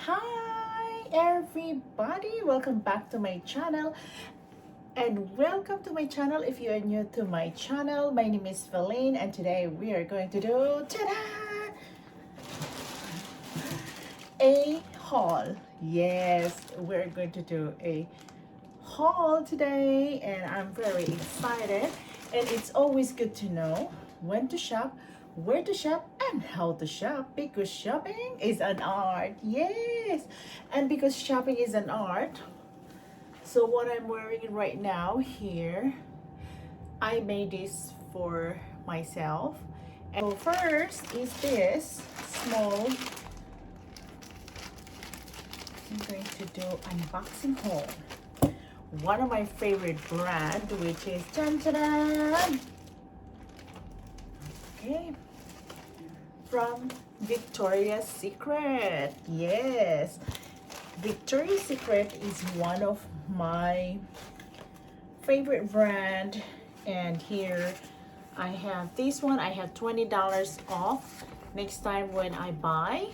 Hi everybody, welcome back to my channel, and welcome to my channel if you are new to my channel. My name is Philine, and today we are going to do a haul. Yes, we're going to do a haul today, and I'm very excited. And it's always good to know when to shop, where to shop, and how to shop, because shopping is an art. Yes, and because shopping is an art, so what I'm wearing right now here, I made this for myself. And so first is this small, I'm going to do unboxing haul. One of my favorite brand, which is okay, from Victoria's Secret. Yes, Victoria's Secret is one of my favorite brand, and here I have this one. I have $20 off next time when I buy.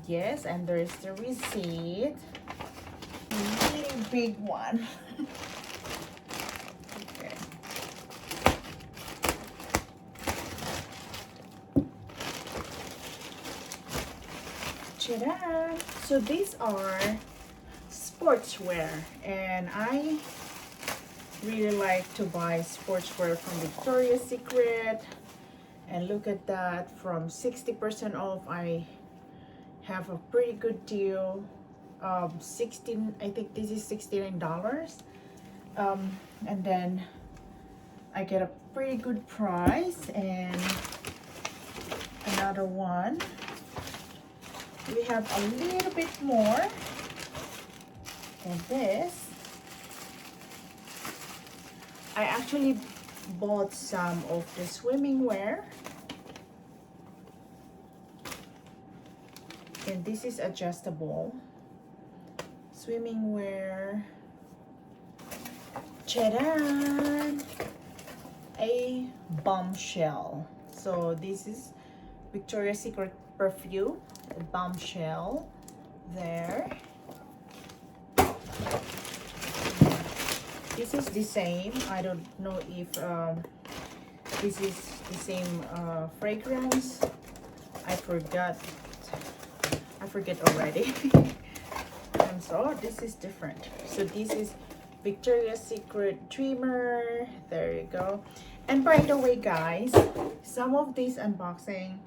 Yes, and there's the receipt, really big one. Okay. Ta-da! So these are sportswear, and I really like to buy sportswear from Victoria's Secret. And look at that, from 60% off, I have a pretty good deal. 16, I think this is $69. And then I get a pretty good price. And another one, we have a little bit more. And this, I actually bought some of the swimming wear, and this is adjustable swimming wear. Ta-da! A bombshell. So this is Victoria's Secret perfume, a bombshell there. This is the same. I don't know if this is the same fragrance. I forget already. And so this is different. So this is Victoria's Secret Dreamer. There you go. And by the way, guys, some of these unboxing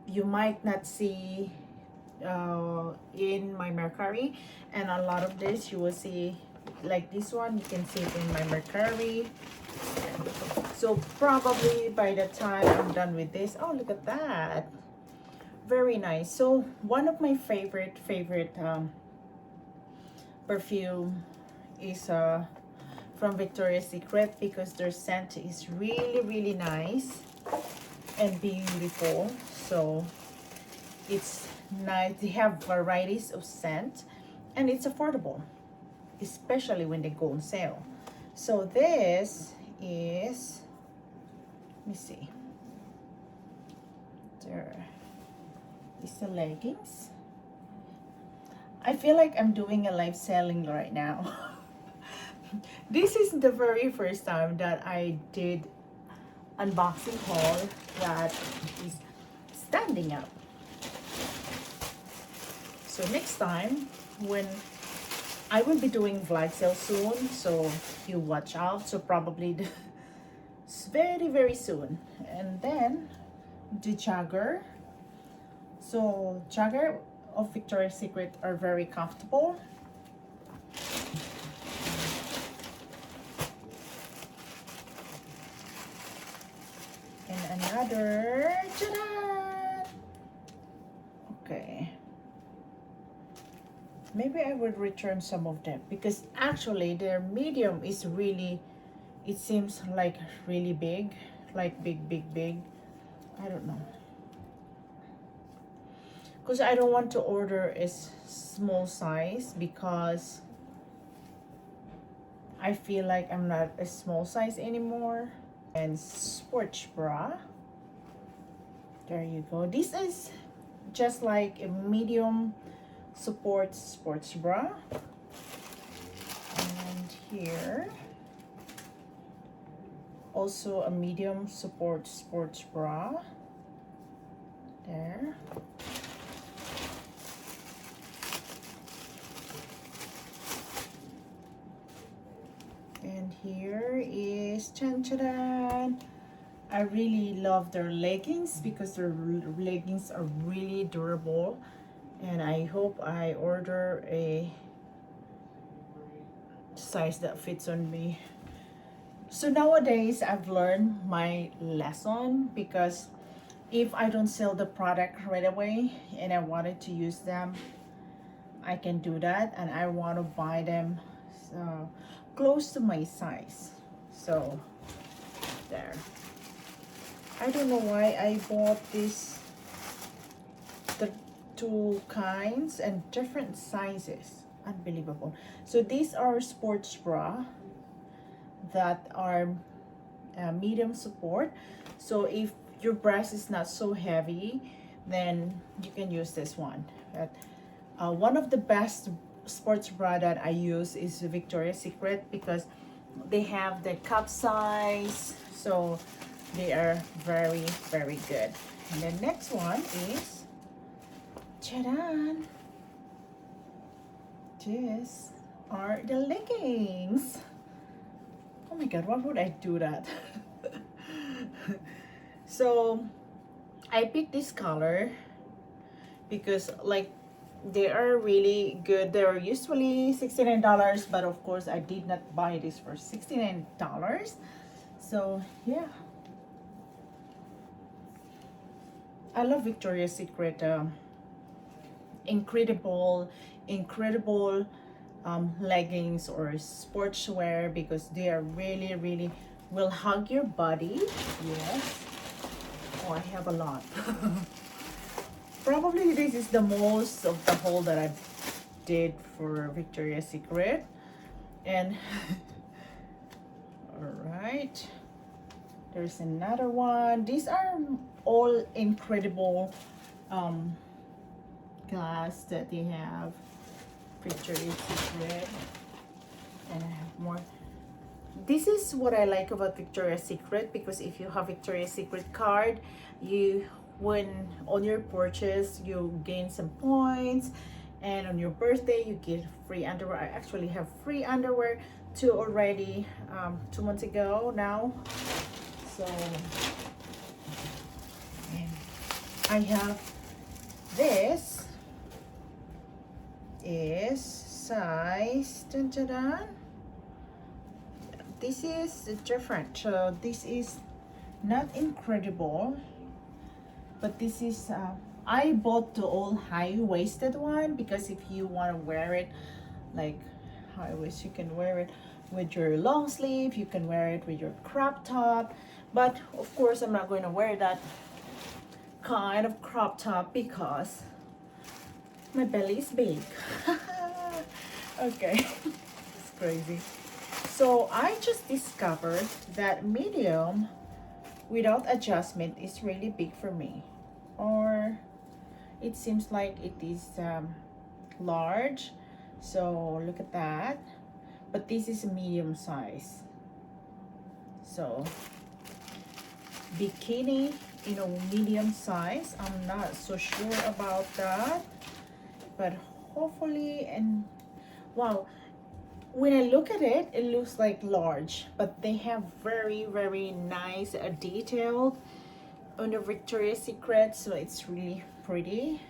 you might not see in my Mercari, and a lot of this you will see, like this one, you can see it in my Mercari. So probably by the time I'm done with this, oh, look at that, very nice. So one of my favorite perfume is from Victoria's Secret, because their scent is really nice and beautiful. So it's nice. They have varieties of scent, and it's affordable, especially when they go on sale. So this is, let me see, there is the leggings. I feel like I'm doing a live selling right now. This is the very first time that I did unboxing haul that is standing up. So next time, when I will be doing vlog sale soon, so you watch out. So probably it's very soon. And then the Jogger. So Jogger of Victoria's Secret are very comfortable. And another, ta-da! Okay. Maybe I would return some of them, because actually their medium is really, it seems like really big, like big. I don't know, because I don't want to order a small size, because I feel like I'm not a small size anymore. And sports bra, there you go. This is just like a medium support sports bra. And here also a medium support sports bra there. And here is chan. I really love their leggings because their leggings are really durable, and I hope I order a size that fits on me. So nowadays I've learned my lesson, because if I don't sell the product right away and I wanted to use them, I can do that, and I want to buy them close to my size. So there. I don't know why I bought the two kinds and different sizes. Unbelievable. So these are sports bra that are medium support. So if your breast is not so heavy, then you can use this one. One of the best sports bra that I use is Victoria's Secret, because they have the cup size, so they are very, very good. And the next one is, ta-da! These are the leggings. Oh my god, why would I do that? So I picked this color because like they are really good. They're usually $69, but of course I did not buy this for $69. So yeah, I love Victoria's Secret incredible leggings or sportswear, because they are really will hug your body. Yes. Oh, I have a lot. Probably this is the most of the haul that I did for Victoria's Secret. And all right, there's another one. These are all incredible glass that they have. Victoria's Secret. And I have more. This is what I like about Victoria's Secret, because if you have Victoria's Secret card, when on your purchase you gain some points, and on your birthday you get free underwear. I actually have free underwear too already 2 months ago now. So and I have this is size this is different. So this is not incredible, but this is I bought the all high-waisted one, because if you want to wear it like high waist, you can wear it with your long sleeve, you can wear it with your crop top. But of course I'm not going to wear that kind of crop top because my belly is big. Okay. It's crazy. So I just discovered that medium without adjustment is really big for me, or it seems like it is large. So look at that, but this is a medium size. So bikini in a medium size, I'm not so sure about that, but hopefully. And wow, when I look at it, it looks like large, but they have very nice detailed on the Victoria's Secret, so it's really pretty.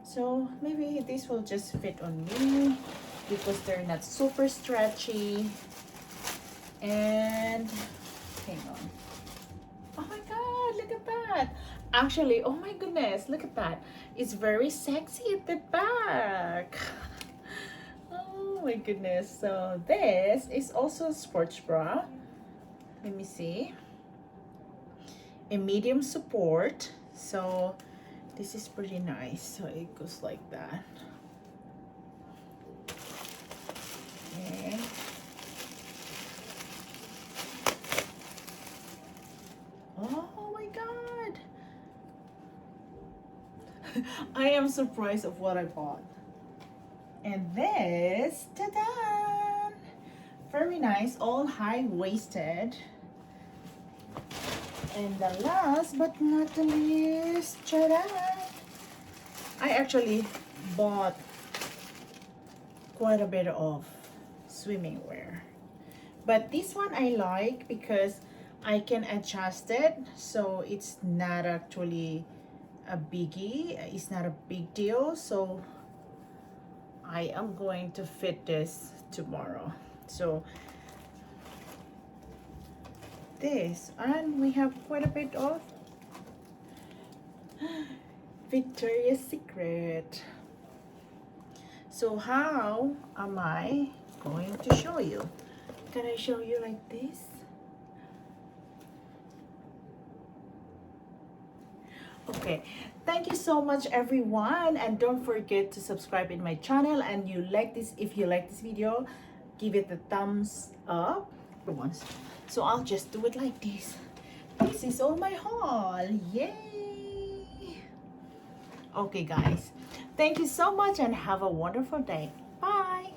So maybe this will just fit on me because they're not super stretchy. And hang on. Oh my god, look at that. Actually, oh my goodness, look at that. It's very sexy at the back. Oh my goodness. So this is also a sports bra. Let me see. A medium support. So this is pretty nice. So it goes like that. Okay. Oh my god. I am surprised of what I bought. And this, ta-da! Very nice, all high-waisted. And the last but not the least, ta-da! I actually bought quite a bit of swimming wear. But this one I like because I can adjust it, so it's not actually a biggie. It's not a big deal. So I am going to fit this tomorrow. So this, and we have quite a bit of Victoria's Secret. So how am I going to show you? Can I show you like this? Okay, thank you so much everyone, and don't forget to subscribe in my channel. And you like this, if you like this video, give it a thumbs up. So I'll just do it like this. This is all my haul. Yay! Okay guys, thank you so much and have a wonderful day. Bye.